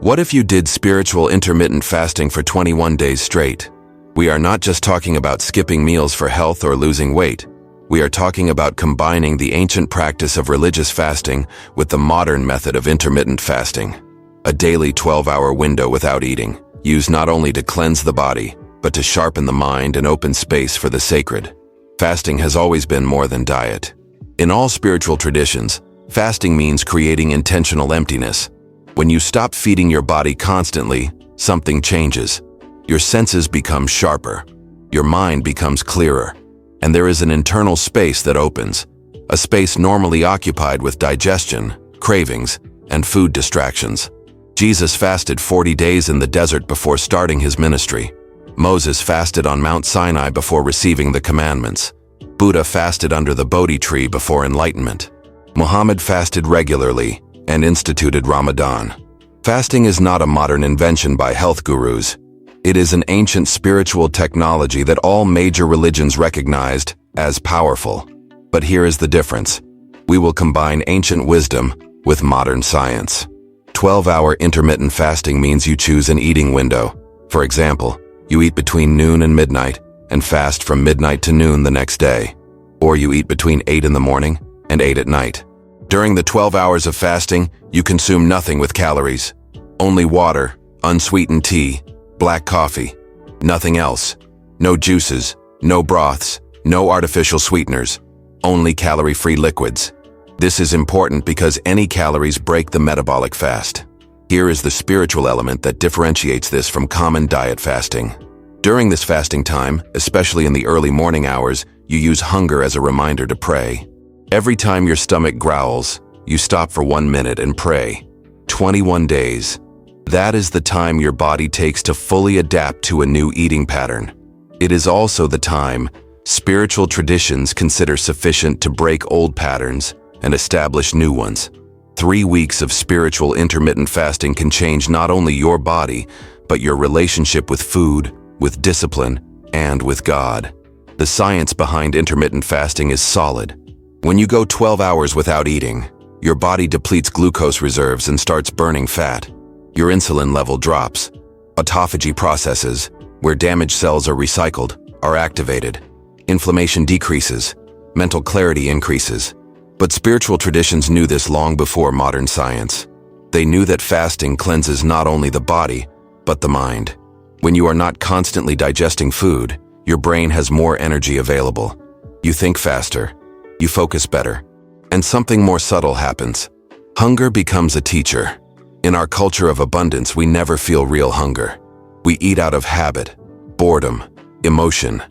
What if you did spiritual intermittent fasting for 21 days straight? We are not just talking about skipping meals for health or losing weight. We are talking about combining the ancient practice of religious fasting with the modern method of intermittent fasting. A daily 12-hour window without eating, used not only to cleanse the body, but to sharpen the mind and open space for the sacred. Fasting has always been more than diet. In all spiritual traditions, fasting means creating intentional emptiness. When you stop feeding your body constantly, something changes. Your senses become sharper, your mind becomes clearer, and there is an internal space that opens, a space normally occupied with digestion, cravings, and food distractions. Jesus fasted 40 days in the desert before starting his ministry. Moses fasted on Mount Sinai before receiving the commandments. Buddha fasted under the Bodhi tree before enlightenment. Muhammad fasted regularly and instituted Ramadan. Fasting is not a modern invention by health gurus. It is an ancient spiritual technology that all major religions recognized as powerful. But here is the difference. We will combine ancient wisdom with modern science. 12-hour intermittent fasting means you choose an eating window. For example, you eat between noon and midnight and fast from midnight to noon the next day. Or you eat between 8 in the morning and 8 at night. During the 12 hours of fasting, you consume nothing with calories. Only water, unsweetened tea, black coffee. Nothing else. No juices, no broths, no artificial sweeteners. Only calorie-free liquids. This is important because any calories break the metabolic fast. Here is the spiritual element that differentiates this from common diet fasting. During this fasting time, especially in the early morning hours, you use hunger as a reminder to pray. Every time your stomach growls, you stop for 1 minute and pray. 21 days. That is the time your body takes to fully adapt to a new eating pattern. It is also the time spiritual traditions consider sufficient to break old patterns and establish new ones. 3 weeks of spiritual intermittent fasting can change not only your body, but your relationship with food, with discipline, and with God. The science behind intermittent fasting is solid. When you go 12 hours without eating, your body depletes glucose reserves and starts burning fat. Your insulin level drops. Autophagy processes, where damaged cells are recycled, are activated. Inflammation decreases. Mental clarity increases. But spiritual traditions knew this long before modern science. They knew that fasting cleanses not only the body, but the mind. When you are not constantly digesting food, your brain has more energy available. You think faster. You focus better. And something more subtle happens. Hunger becomes a teacher. In our culture of abundance, we never feel real hunger. We eat out of habit, boredom, emotion.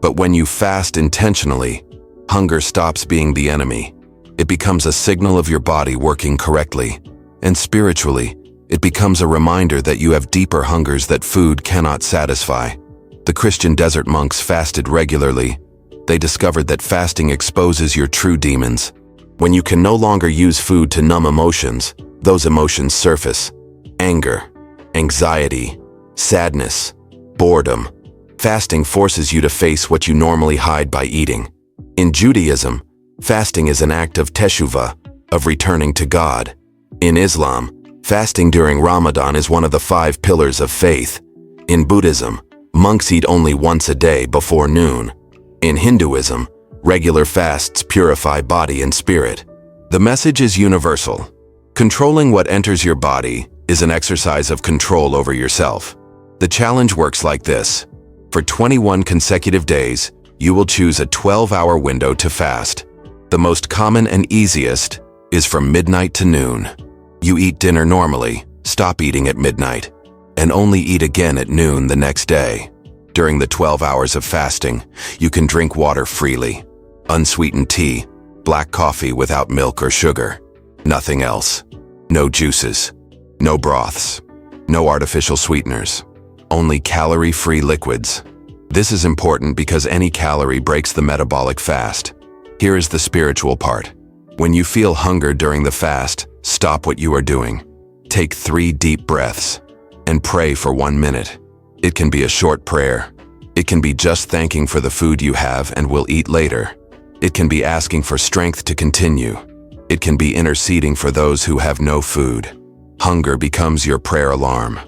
But when you fast intentionally, hunger stops being the enemy. It becomes a signal of your body working correctly. And spiritually, it becomes a reminder that you have deeper hungers that food cannot satisfy. The Christian desert monks fasted regularly. They discovered that fasting exposes your true demons. When you can no longer use food to numb emotions, those emotions surface. Anger, anxiety, sadness, boredom. Fasting forces you to face what you normally hide by eating. In Judaism, fasting is an act of teshuvah, of returning to God. In Islam, fasting during Ramadan is one of the 5 pillars of faith. In Buddhism, monks eat only once a day before noon. In Hinduism, regular fasts purify body and spirit. The message is universal. Controlling what enters your body is an exercise of control over yourself. The challenge works like this. For 21 consecutive days, you will choose a 12-hour window to fast. The most common and easiest is from midnight to noon. You eat dinner normally, stop eating at midnight, and only eat again at noon the next day. During the 12 hours of fasting, you can drink water freely. Unsweetened tea, black coffee without milk or sugar. Nothing else. No juices. No broths. No artificial sweeteners. Only calorie-free liquids. This is important because any calorie breaks the metabolic fast. Here is the spiritual part. When you feel hunger during the fast, stop what you are doing. Take 3 deep breaths and pray for 1 minute. It can be a short prayer. It can be just thanking for the food you have and will eat later. It can be asking for strength to continue. It can be interceding for those who have no food. Hunger becomes your prayer alarm.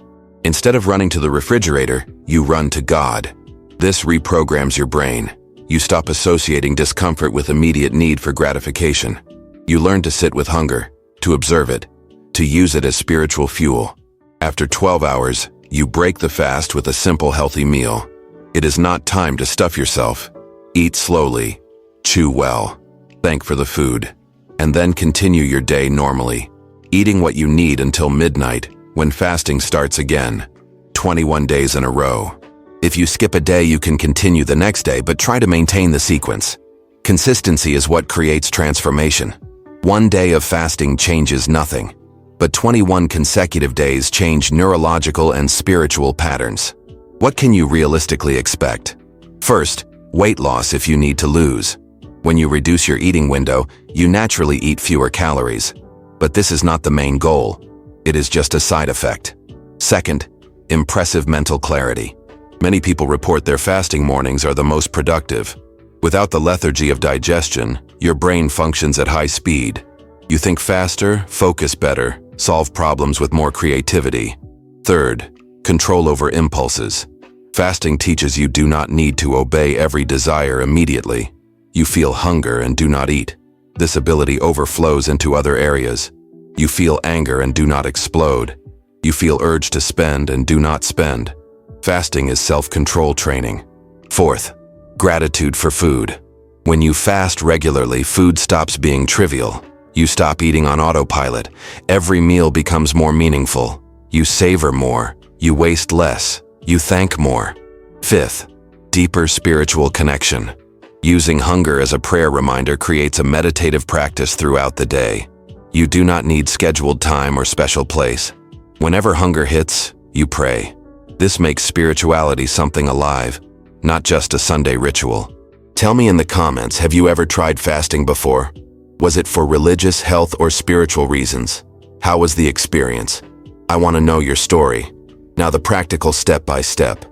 Instead of running to the refrigerator, you run to God. This reprograms your brain. You stop associating discomfort with immediate need for gratification. You learn to sit with hunger, to observe it, to use it as spiritual fuel. After 12 hours, you break the fast with a simple, healthy meal. It is not time to stuff yourself. Eat slowly, chew well, thank for the food, and then continue your day normally, eating what you need until midnight, when fasting starts again. 21 days in a row. If you skip a day, you can continue the next day, but try to maintain the sequence. Consistency is what creates transformation. One day of fasting changes nothing, but 21 consecutive days change neurological and spiritual patterns. What can you realistically expect? First, weight loss if you need to lose. When you reduce your eating window, you naturally eat fewer calories. But this is not the main goal. It is just a side effect. Second, impressive mental clarity. Many people report their fasting mornings are the most productive. Without the lethargy of digestion, your brain functions at high speed. You think faster, focus better, solve problems with more creativity. Third, control over impulses. Fasting teaches you do not need to obey every desire immediately. You feel hunger and do not eat. This ability overflows into other areas. You feel anger and do not explode. You feel urge to spend and do not spend. Fasting is self-control training. Fourth, gratitude for food. When you fast regularly, food stops being trivial. You stop eating on autopilot. Every meal becomes more meaningful. You savor more. You waste less. You thank more. Fifth, deeper spiritual connection. Using hunger as a prayer reminder creates a meditative practice throughout the day. You do not need scheduled time or special place. Whenever hunger hits, you pray. This makes spirituality something alive, not just a Sunday ritual. Tell me in the comments, have you ever tried fasting before? Was it for religious, health, or spiritual reasons? How was the experience? I want to know your story. Now the practical step-by-step.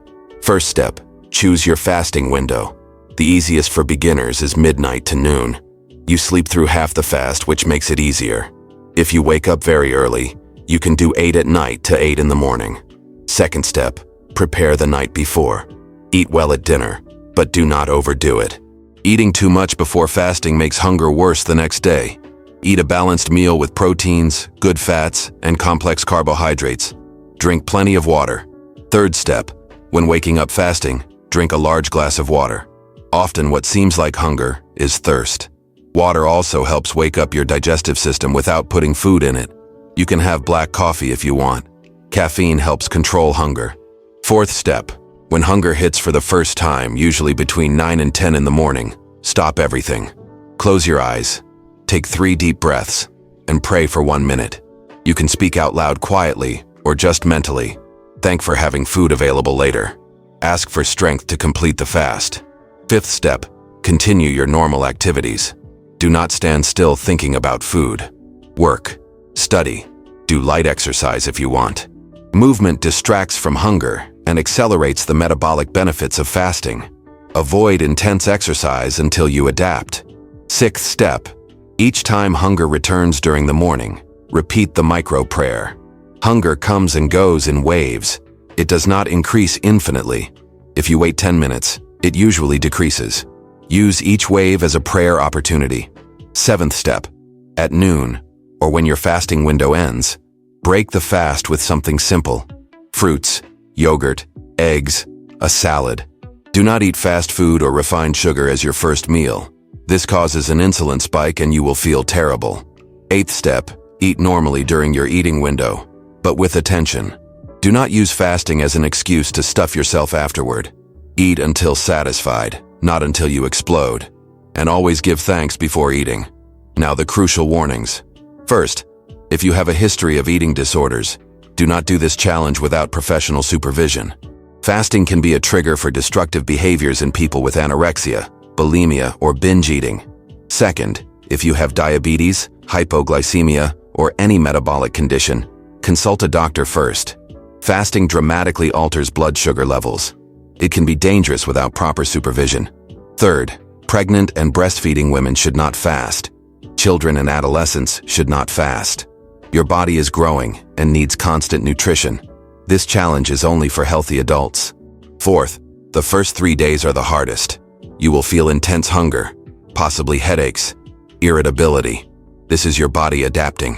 First step, choose your fasting window. The easiest for beginners is midnight to noon. You sleep through half the fast, which makes it easier. If you wake up very early, you can do 8 at night to 8 in the morning. Second step, prepare the night before. Eat well at dinner, but do not overdo it. Eating too much before fasting makes hunger worse the next day. Eat a balanced meal with proteins, good fats, and complex carbohydrates. Drink plenty of water. Third step, when waking up fasting, drink a large glass of water. Often what seems like hunger is thirst. Water also helps wake up your digestive system without putting food in it. You can have black coffee if you want. Caffeine helps control hunger. Fourth step, when hunger hits for the first time, usually between 9 and 10 in the morning, stop everything. Close your eyes, take 3 deep breaths, and pray for 1 minute. You can speak out loud quietly or just mentally. Thank for having food available later. Ask for strength to complete the fast. Fifth step, continue your normal activities. Do not stand still thinking about food. Work, study, do light exercise if you want. Movement distracts from hunger and accelerates the metabolic benefits of fasting. Avoid intense exercise until you adapt. Sixth step, each time hunger returns during the morning, repeat the micro prayer. Hunger comes and goes in waves. It does not increase infinitely. If you wait 10 minutes, it usually decreases. Use each wave as a prayer opportunity. Seventh step, at noon, or when your fasting window ends, break the fast with something simple. Fruits, yogurt, eggs, a salad. Do not eat fast food or refined sugar as your first meal. This causes an insulin spike and you will feel terrible. Eighth step, eat normally during your eating window, but with attention. Do not use fasting as an excuse to stuff yourself afterward. Eat until satisfied, not until you explode. And always give thanks before eating. Now the crucial warnings. First, if you have a history of eating disorders, do not do this challenge without professional supervision. Fasting can be a trigger for destructive behaviors in people with anorexia, bulimia, or binge eating. Second, if you have diabetes, hypoglycemia, or any metabolic condition, consult a doctor first. Fasting dramatically alters blood sugar levels. It can be dangerous without proper supervision. Third, pregnant and breastfeeding women should not fast. Children and adolescents should not fast. Your body is growing and needs constant nutrition. This challenge is only for healthy adults. Fourth, the first 3 days are the hardest. You will feel intense hunger, possibly headaches, irritability. This is your body adapting.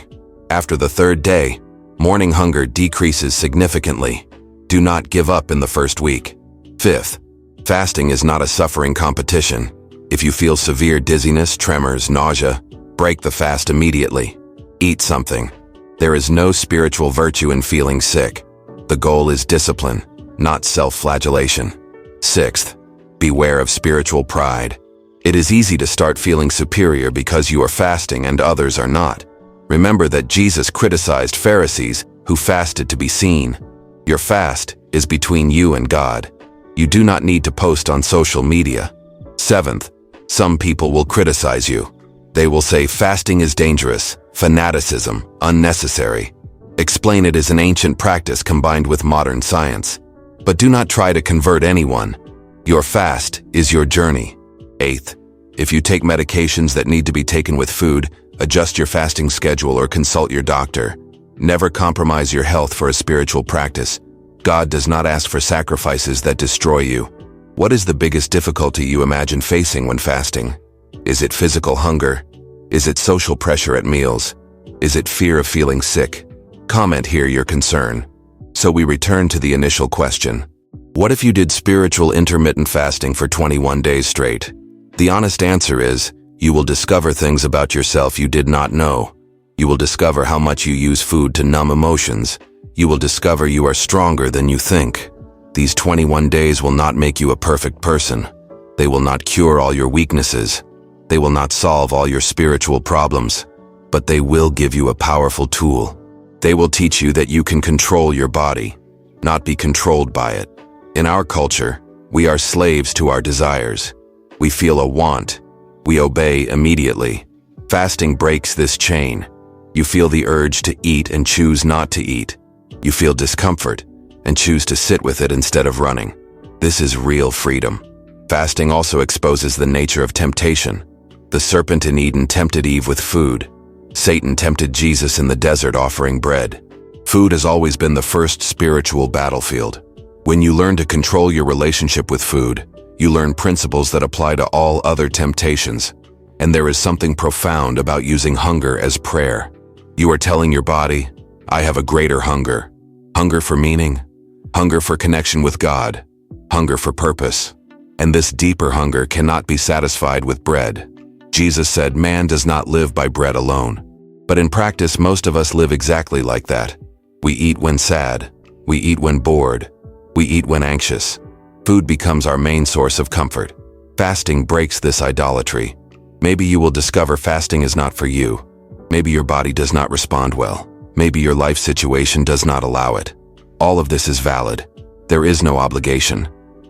After the 3rd day, morning hunger decreases significantly. Do not give up in the first week. Fifth, fasting is not a suffering competition. If you feel severe dizziness, tremors, nausea, break the fast immediately. Eat something. There is no spiritual virtue in feeling sick. The goal is discipline, not self-flagellation. Sixth, beware of spiritual pride. It is easy to start feeling superior because you are fasting and others are not. Remember that Jesus criticized Pharisees who fasted to be seen. Your fast is between you and God. You do not need to post on social media. Seventh, some people will criticize you. They will say fasting is dangerous, fanaticism, unnecessary. Explain it as an ancient practice combined with modern science. But do not try to convert anyone. Your fast is your journey. Eighth, if you take medications that need to be taken with food, adjust your fasting schedule or consult your doctor. Never compromise your health for a spiritual practice. God does not ask for sacrifices that destroy you. What is the biggest difficulty you imagine facing when fasting? Is it physical hunger? Is it social pressure at meals? Is it fear of feeling sick? Comment here your concern. So we return to the initial question. What if you did spiritual intermittent fasting for 21 days straight? The honest answer is, you will discover things about yourself you did not know. You will discover how much you use food to numb emotions. You will discover you are stronger than you think. These 21 days will not make you a perfect person. They will not cure all your weaknesses. They will not solve all your spiritual problems. But they will give you a powerful tool. They will teach you that you can control your body, not be controlled by it. In our culture, we are slaves to our desires. We feel a want. We obey immediately. Fasting breaks this chain. You feel the urge to eat and choose not to eat. You feel discomfort and choose to sit with it instead of running. This is real freedom. Fasting also exposes the nature of temptation. The serpent in Eden tempted Eve with food. Satan tempted Jesus in the desert offering bread. Food has always been the first spiritual battlefield. When you learn to control your relationship with food, you learn principles that apply to all other temptations. And there is something profound about using hunger as prayer. You are telling your body, I have a greater hunger. Hunger for meaning, hunger for connection with God, hunger for purpose. And this deeper hunger cannot be satisfied with bread. Jesus said, man does not live by bread alone. But in practice, most of us live exactly like that. We eat when sad. We eat when bored. We eat when anxious. Food becomes our main source of comfort. Fasting breaks this idolatry. Maybe you will discover fasting is not for you. Maybe your body does not respond well. Maybe your life situation does not allow it. All of this is valid. There is no obligation.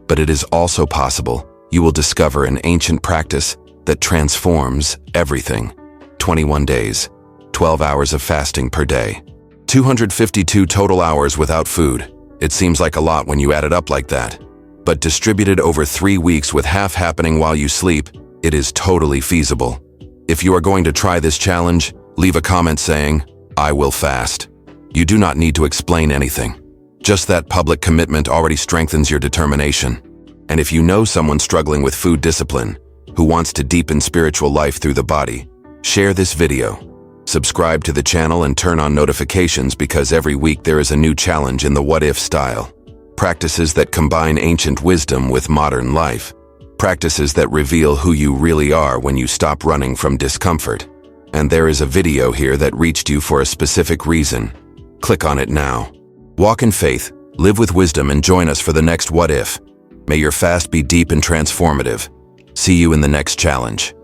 But it is also possible you will discover an ancient practice that transforms everything. 21 days, 12 hours of fasting per day, 252 total hours without food. It seems like a lot when you add it up like that. But distributed over 3 weeks with half happening while you sleep, it is totally feasible. If you are going to try this challenge, leave a comment saying, I will fast. You do not need to explain anything. Just that public commitment already strengthens your determination. And if you know someone struggling with food discipline, who wants to deepen spiritual life through the body, share this video. Subscribe to the channel and turn on notifications because every week there is a new challenge in the what-if style. Practices that combine ancient wisdom with modern life. Practices that reveal who you really are when you stop running from discomfort. And there is a video here that reached you for a specific reason. Click on it now. Walk in faith, live with wisdom, and join us for the next What If. May your fast be deep and transformative. See you in the next challenge.